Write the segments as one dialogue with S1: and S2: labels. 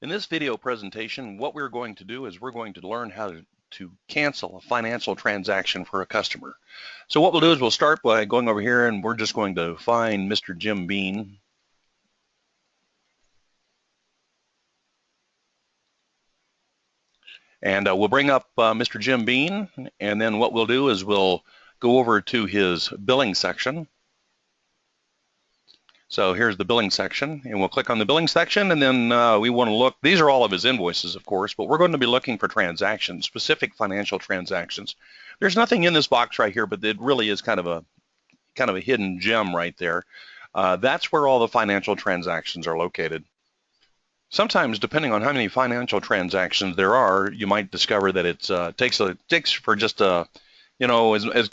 S1: In this video presentation, what we're going to do is we're going to learn how to cancel a financial transaction for a customer. So what we'll do is we'll start by going over here and we're just going to find Mr. Jim Bean. And we'll bring up Mr. Jim Bean, and then what we'll do is we'll go over to his billing section. So here's the billing section, and we'll click on the billing section, and then we want to look. These are all of his invoices, of course, but we're going to be looking for transactions, specific financial transactions. There's nothing in this box right here, but it really is kind of a hidden gem right there. That's where all the financial transactions are located. Sometimes, depending on how many financial transactions there are, you might discover that it takes for just a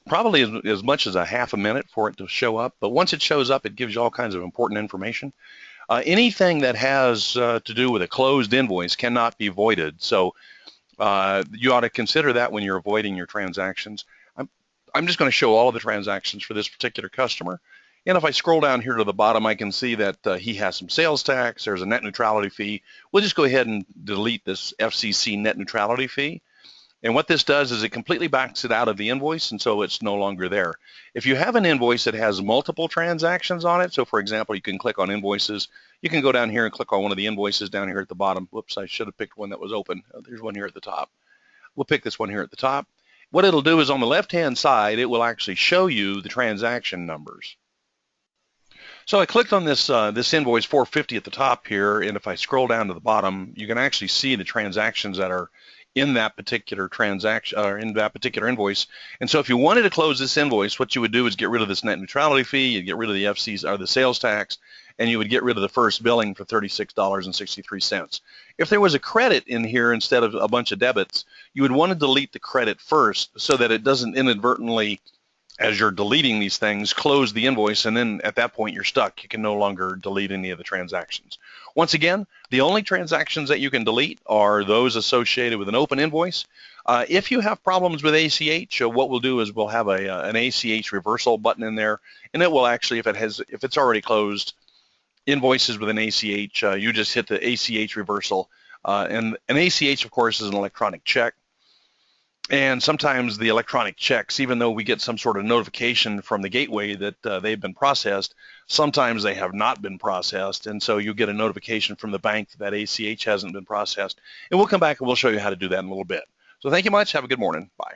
S1: probably as much as a half a minute for it to show up. But once it shows up, it gives you all kinds of important information. Anything that has to do with a closed invoice cannot be voided. So you ought to consider that when you're avoiding your transactions. I'm just going to show all of the transactions for this particular customer. And if I scroll down here to the bottom, I can see that he has some sales tax. There's a net neutrality fee. We'll just go ahead and delete this FCC net neutrality fee. And what this does is it completely backs it out of the invoice, and so it's no longer there. If you have an invoice that has multiple transactions on it, so for example, you can click on invoices. You can go down here and click on one of the invoices down here at the bottom. Whoops, I should have picked one that was open. There's one here at the top. We'll pick this one here at the top. What it'll do is on the left-hand side, it will actually show you the transaction numbers. So I clicked on this invoice 450 at the top here, and if I scroll down to the bottom, you can actually see the transactions that are in that particular transaction or in that particular invoice. And so if you wanted to close this invoice, what you would do is get rid of this net neutrality fee, you'd get rid of the FCC or the sales tax, and you would get rid of the first billing for $36.63. If there was a credit in here instead of a bunch of debits, you would want to delete the credit first so that it doesn't inadvertently, as you're deleting these things, close the invoice, and then at that point you're stuck. You can no longer delete any of the transactions. Once again, the only transactions that you can delete are those associated with an open invoice. If you have problems with ACH, what we'll do is we'll have an ACH reversal button in there, and it will actually, if it's already closed, invoices with an ACH, you just hit the ACH reversal. And an ACH, of course, is an electronic check. And sometimes the electronic checks, even though we get some sort of notification from the gateway that they've been processed, sometimes they have not been processed. And so you get a notification from the bank that ACH hasn't been processed. And we'll come back and we'll show you how to do that in a little bit. So thank you much. Have a good morning. Bye.